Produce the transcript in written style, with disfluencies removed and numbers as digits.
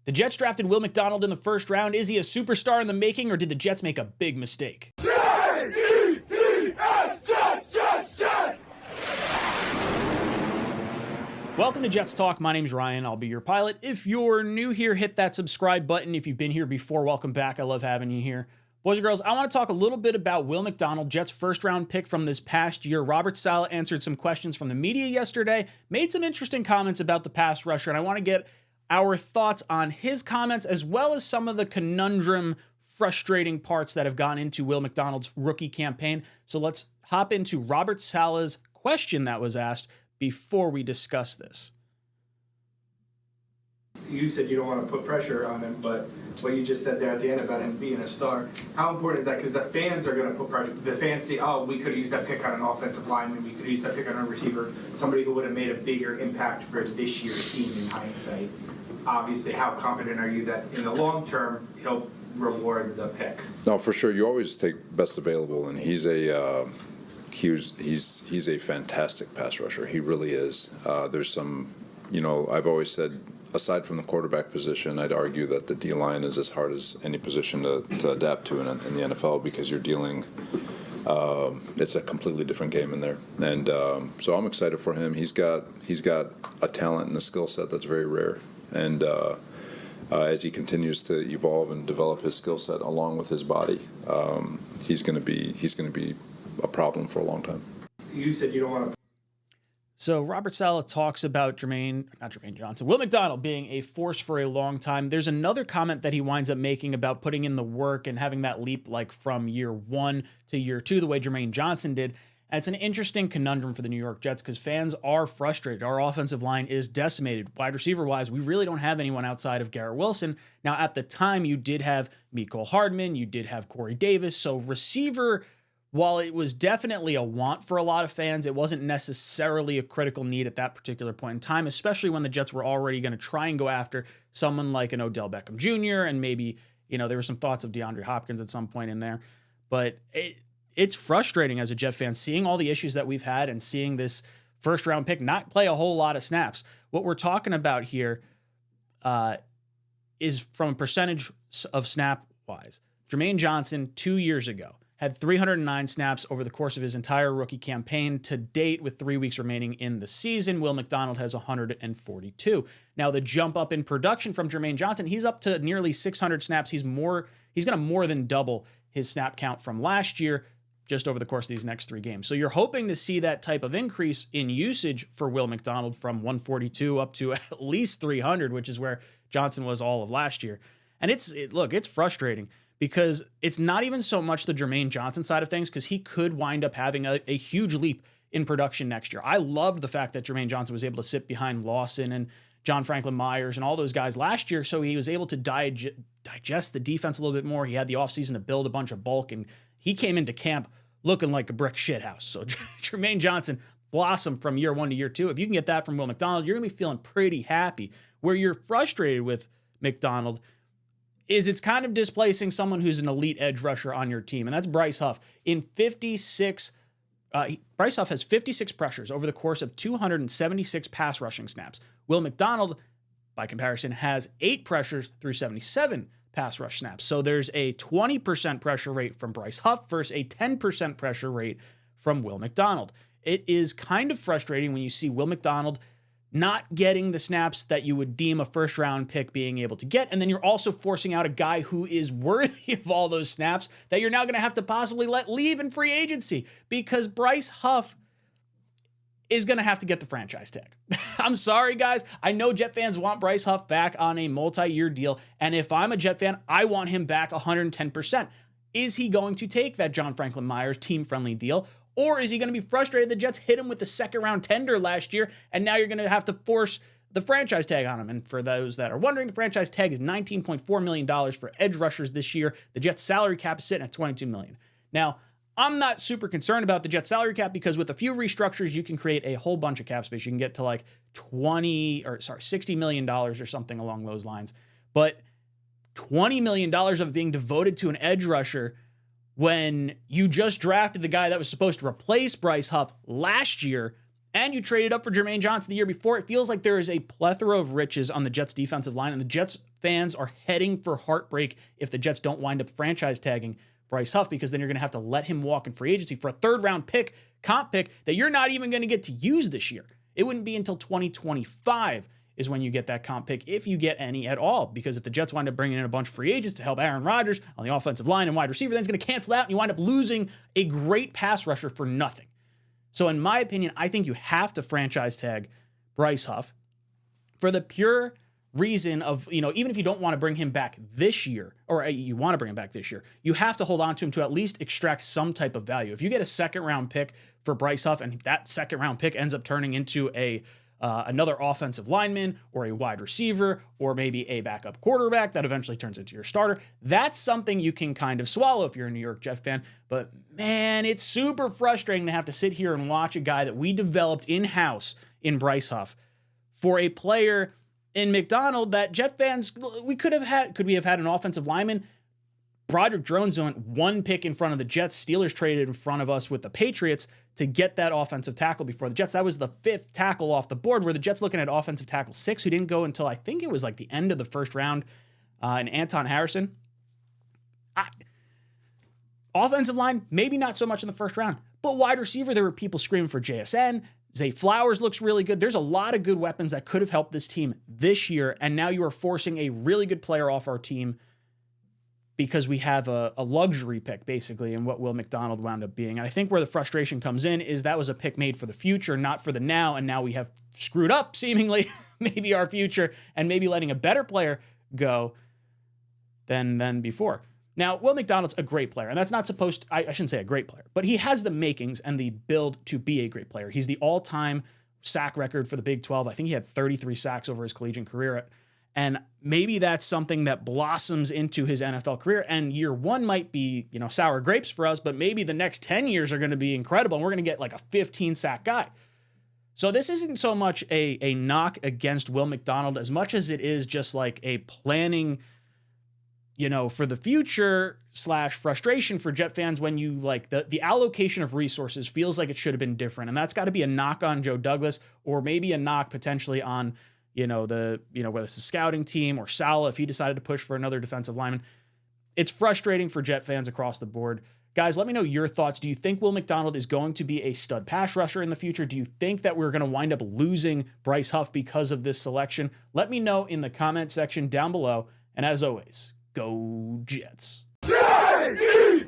The Jets drafted Will McDonald in the first round. Is he a superstar in the making, or did the Jets make a big mistake? J-E-T-S, Jets! Welcome to Jets Talk. My name's Ryan. I'll be your pilot. If you're new here, hit that subscribe button. If you've been here before, welcome back. I love having you here. Boys and girls, I want to talk a little bit about Will McDonald, Jets' first-round pick from this past year. Robert Saleh answered some questions from the media yesterday, made some interesting comments about the pass rusher, and I want to get our thoughts on his comments as well as some of the conundrum, frustrating parts that have gone into Will McDonald's rookie campaign. So let's hop into Robert Saleh's question that was asked before we discuss this. You said you don't want to put pressure on him, but what you just said there at the end about him being a star, how important is that? Because the fans are going to put pressure. The fans see, oh, we could have used that pick on an offensive lineman, we could have used that pick on a receiver, somebody who would have made a bigger impact for this year's team in hindsight. Obviously, how confident are you that in the long term he'll reward the pick? No, for sure. You always take best available, and he's a fantastic pass rusher. He really is. There's some, I've always said, aside from the quarterback position, I'd argue that the D-line is as hard as any position to adapt to in the NFL because you're dealing. It's a completely different game in there, and so I'm excited for him. He's got a talent and a skill set that's very rare, and as he continues to evolve and develop his skill set along with his body, he's going to be a problem for a long time. You said you don't want to. So Robert Saleh talks about Germaine Johnson, Will McDonald being a force for a long time. There's another comment that he winds up making about putting in the work and having that leap like from year 1 to year 2, the way Germaine Johnson did. And it's an interesting conundrum for the New York Jets because fans are frustrated. Our offensive line is decimated. Wide receiver-wise, we really don't have anyone outside of Garrett Wilson. Now, at the time, you did have Mecole Hardman. You did have Corey Davis. So receiver, while it was definitely a want for a lot of fans, it wasn't necessarily a critical need at that particular point in time, especially when the Jets were already going to try and go after someone like an Odell Beckham Jr. and maybe, there were some thoughts of DeAndre Hopkins at some point in there. But it's frustrating as a Jet fan seeing all the issues that we've had and seeing this first-round pick not play a whole lot of snaps. What we're talking about here is from a percentage of snap-wise. Germaine Johnson, 2 years ago, had 309 snaps over the course of his entire rookie campaign to date with 3 weeks remaining in the season. Will McDonald has 142. Now, the jump up in production from Germaine Johnson, he's up to nearly 600 snaps. He's going to more than double his snap count from last year just over the course of these next 3 games. So you're hoping to see that type of increase in usage for Will McDonald from 142 up to at least 300, which is where Johnson was all of last year. And it's frustrating because it's not even so much the Germaine Johnson side of things, because he could wind up having a huge leap in production next year. I loved the fact that Germaine Johnson was able to sit behind Lawson and John Franklin Myers and all those guys last year, so he was able to digest the defense a little bit more. He had the offseason to build a bunch of bulk, and he came into camp looking like a brick shithouse. So Germaine Johnson blossomed from year 1 to year 2. If you can get that from Will McDonald, you're going to be feeling pretty happy. Where you're frustrated with McDonald is it's kind of displacing someone who's an elite edge rusher on your team, and that's Bryce Huff. Bryce Huff has 56 pressures over the course of 276 pass rushing snaps. Will McDonald, by comparison, has 8 pressures through 77 pass rush snaps. So there's a 20% pressure rate from Bryce Huff versus a 10% pressure rate from Will McDonald. It is kind of frustrating when you see Will McDonald not getting the snaps that you would deem a first-round pick being able to get, and then you're also forcing out a guy who is worthy of all those snaps that you're now going to have to possibly let leave in free agency because Bryce Huff is going to have to get the franchise tag. I'm sorry, guys. I know Jet fans want Bryce Huff back on a multi-year deal, and if I'm a Jet fan, I want him back 110%. Is he going to take that John Franklin Myers team-friendly deal? Or is he going to be frustrated the Jets hit him with the second-round tender last year, and now you're going to have to force the franchise tag on him? And for those that are wondering, the franchise tag is $19.4 million for edge rushers this year. The Jets' salary cap is sitting at $22 million. Now, I'm not super concerned about the Jets' salary cap because with a few restructures, you can create a whole bunch of cap space. You can get to like $60 million or something along those lines. But $20 million of it being devoted to an edge rusher when you just drafted the guy that was supposed to replace Bryce Huff last year and you traded up for Germaine Johnson the year before. It feels like there is a plethora of riches on the Jets defensive line, and the Jets fans are heading for heartbreak if the Jets don't wind up franchise tagging Bryce Huff, because then you're going to have to let him walk in free agency for a third-round pick, comp pick, that you're not even going to get to use this year. It wouldn't be until 2025 is when you get that comp pick, if you get any at all, because if the Jets wind up bringing in a bunch of free agents to help Aaron Rodgers on the offensive line and wide receiver, then it's going to cancel out, and you wind up losing a great pass rusher for nothing. So in my opinion, I think you have to franchise tag Bryce Huff for the pure reason of, even if you don't want to bring him back this year, or you want to bring him back this year, you have to hold on to him to at least extract some type of value. If you get a second-round pick for Bryce Huff, and that second-round pick ends up turning into another offensive lineman or a wide receiver or maybe a backup quarterback that eventually turns into your starter, that's something you can kind of swallow if you're a New York Jets fan. But man, it's super frustrating to have to sit here and watch a guy that we developed in-house in Bryce Huff for a player in McDonald that Jet fans, could we have had an offensive lineman? Broderick Jones went one pick in front of the Jets. Steelers traded in front of us with the Patriots to get that offensive tackle before the Jets. That was the fifth tackle off the board, where the Jets looking at offensive tackle 6, who didn't go until I think it was like the end of the first round, and Anton Harrison. Offensive line, maybe not so much in the first round, but wide receiver, there were people screaming for JSN. Zay Flowers looks really good. There's a lot of good weapons that could have helped this team this year, and now you are forcing a really good player off our team because we have a luxury pick, basically, in what Will McDonald wound up being. And I think where the frustration comes in is that was a pick made for the future, not for the now, and now we have screwed up, seemingly, maybe our future, and maybe letting a better player go than before. Now, Will McDonald's a great player, and that's not supposed to, I shouldn't say a great player, but he has the makings and the build to be a great player. He's the all-time sack record for the Big 12. I think he had 33 sacks over his collegiate career, and maybe that's something that blossoms into his NFL career, and year one might be, sour grapes for us, but maybe the next 10 years are going to be incredible, and we're going to get like a 15-sack guy. So this isn't so much a knock against Will McDonald as much as it is just like a planning for the future / frustration for Jet fans when you like the allocation of resources feels like it should have been different. And that's got to be a knock on Joe Douglas, or maybe a knock potentially on, whether it's a scouting team or Salah, if he decided to push for another defensive lineman. It's frustrating for Jet fans across the board. Guys, let me know your thoughts. Do you think Will McDonald is going to be a stud pass rusher in the future? Do you think that we're going to wind up losing Bryce Huff because of this selection? Let me know in the comment section down below. And as always, go Jets. J-E-T-S-J!